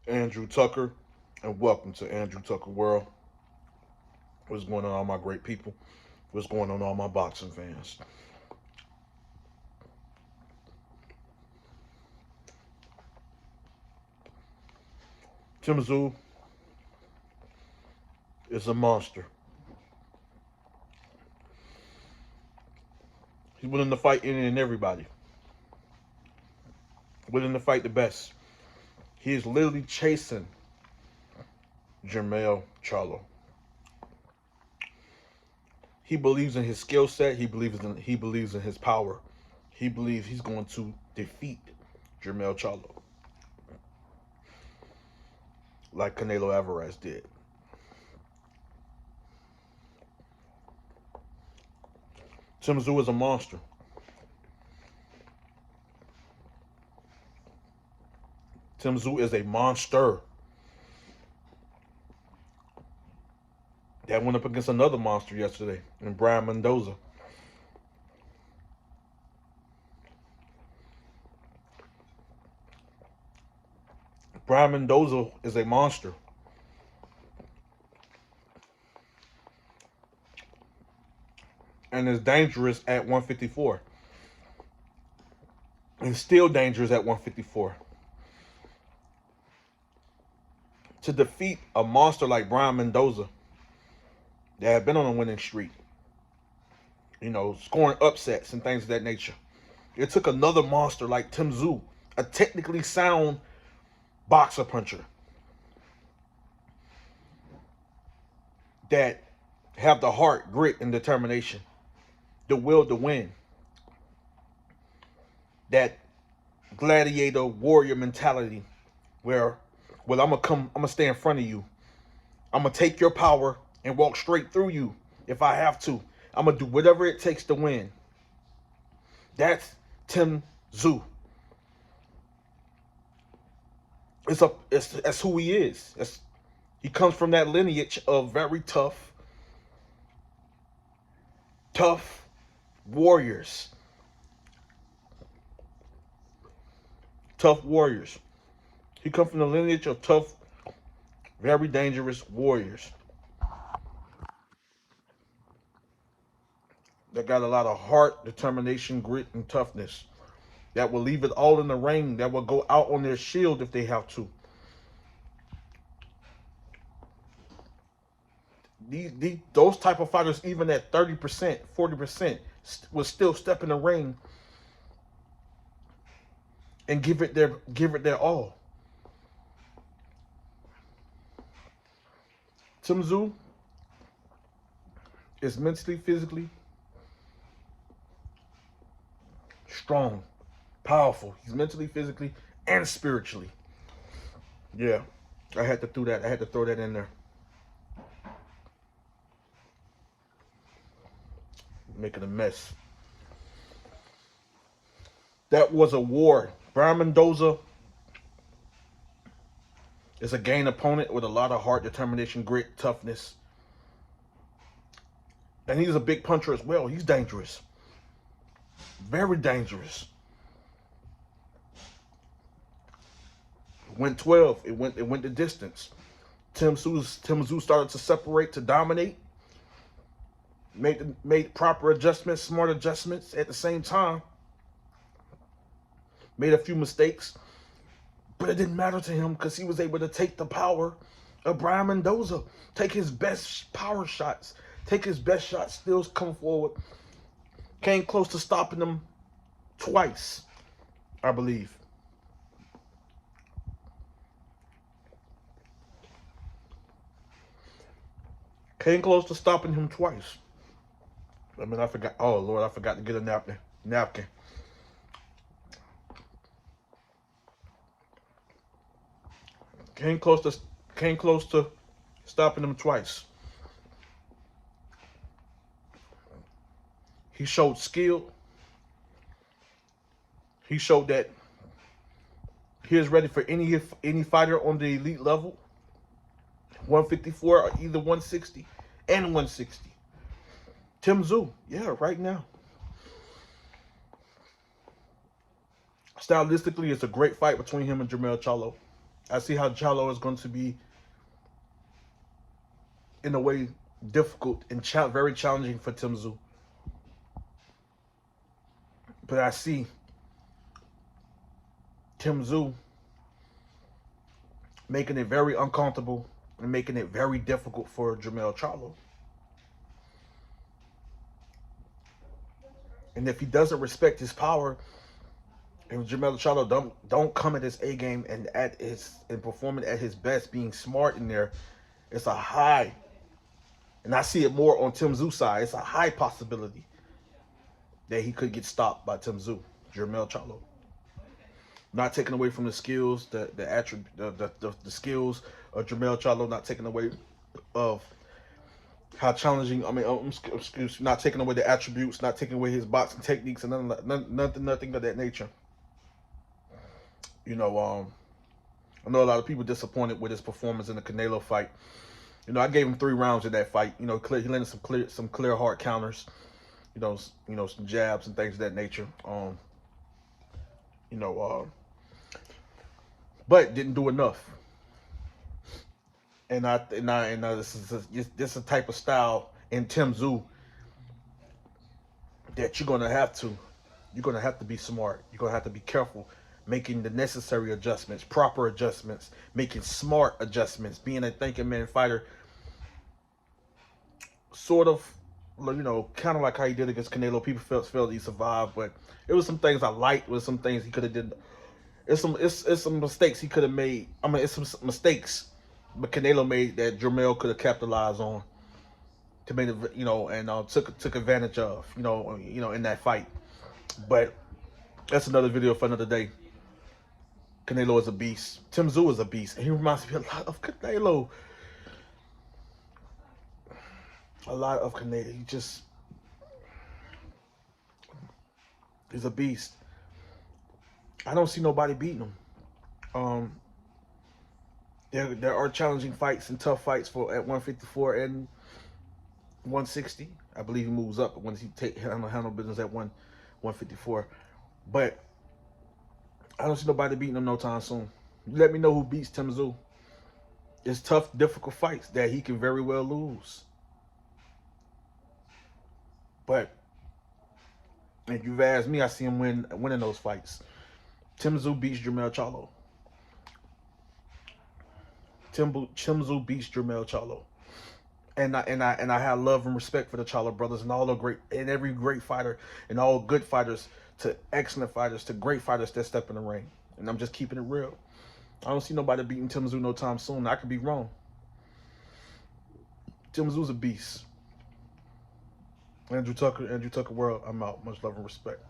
Andrew Tucker, and welcome to Andrew Tucker World. What's going on, all my great people? What's going on, all my boxing fans? Tszyu is a monster. He's willing to fight any and everybody, willing to fight the best. He is literally chasing Jermell Charlo. He believes in his skill set. He believes in his power. He believes he's going to defeat Jermell Charlo like Canelo Alvarez did. Tszyu is a monster. Tszyu is a monster that went up against another monster yesterday in Brian Mendoza. Brian Mendoza is a monster. And is dangerous at 154. And still dangerous at 154. To defeat a monster like Brian Mendoza that had been on a winning streak, scoring upsets and things of that nature. It took another monster like Tszyu, a technically sound boxer puncher, that have the heart, grit, and determination, the will to win, that gladiator warrior mentality where, well, I'm gonna stay in front of you. I'm gonna take your power and walk straight through you if I have to. I'm gonna do whatever it takes to win. That's Tszyu. That's who he is. He comes from that lineage of very tough warriors. Tough warriors. He comes from the lineage of tough, very dangerous warriors that got a lot of heart, determination, grit, and toughness. That will leave it all in the ring. That will go out on their shield if they have to. Those type of fighters, even at 30%, 40%, will still step in the ring and give it their all. Tszyu is mentally, physically strong, powerful. He's mentally, physically, and spiritually. Yeah, I had to do that. I had to throw that in there. Making a mess. That was a war. Brian Mendoza is a game opponent with a lot of heart, determination, grit, toughness. And he's a big puncher as well. He's dangerous. Very dangerous. Went 12. It went the distance. Tszyu started to separate, to dominate. Made proper adjustments, smart adjustments at the same time. Made a few mistakes. But it didn't matter to him because he was able to take the power of Brian Mendoza. Take his best power shots. Take his best shots, still come forward. Came close to stopping him twice, I believe. Came close to stopping him twice. I forgot. Oh, Lord, I forgot to get a napkin. Came close to stopping him twice. He showed skill. He showed that he is ready for any fighter on the elite level. 154 or either 160 and 160. Tszyu, yeah, right now. Stylistically, it's a great fight between him and Jermell Charlo. I see how Charlo is going to be, in a way, difficult and very challenging for Tszyu. But I see Tszyu making it very uncomfortable and making it very difficult for Jermell Charlo. And if he doesn't respect his power, and Jermell Charlo don't come at his A game and performing at his best, being smart in there, it's a high. And I see it more on Tszyu's side. It's a high possibility that he could get stopped by Tszyu, Jermell Charlo. Not taking away from the skills, the skills of Jermell Charlo, not taking away of how challenging. I mean, excuse, not taking away the attributes, not taking away his boxing techniques, and nothing of that nature. You know, I know a lot of people disappointed with his performance in the Canelo fight. You know, I gave him 3 rounds in that fight. You know, he landed some clear hard counters. You know, some jabs and things of that nature. You know, but didn't do enough. And this is a type of style in Tszyu that you're gonna have to be smart. You're gonna have to be careful, making the necessary adjustments, proper adjustments, making smart adjustments, being a thinking man fighter. Sort of, you know, kind of like how he did against Canelo. People felt he survived, but it was some things I liked. It was some things he could have did. It's some mistakes he could have made. I mean, it's some mistakes, but Canelo made that Jermell could have capitalized on to make it, you know, and took advantage of, you know, in that fight. But that's another video for another day. Canelo is a beast. Tszyu is a beast, and he reminds me a lot of Canelo. A lot of Canelo. He's a beast. I don't see nobody beating him. There are challenging fights and tough fights at 154 and 160. I believe he moves up once he handle business at 154. But I don't see nobody beating him no time soon. You let me know who beats Tszyu. It's tough, difficult fights that he can very well lose. But if you've asked me, I see him winning those fights. Tszyu beats Jermell Charlo. Tszyu beats Jermell Charlo. And I have love and respect for the Charlo brothers and every great fighter and all good fighters to excellent fighters to great fighters that step in the ring. And I'm just keeping it real. I don't see nobody beating Tszyu no time soon. I could be wrong. Tszyu's a beast. Andrew Tucker World. I'm out. Much love and respect.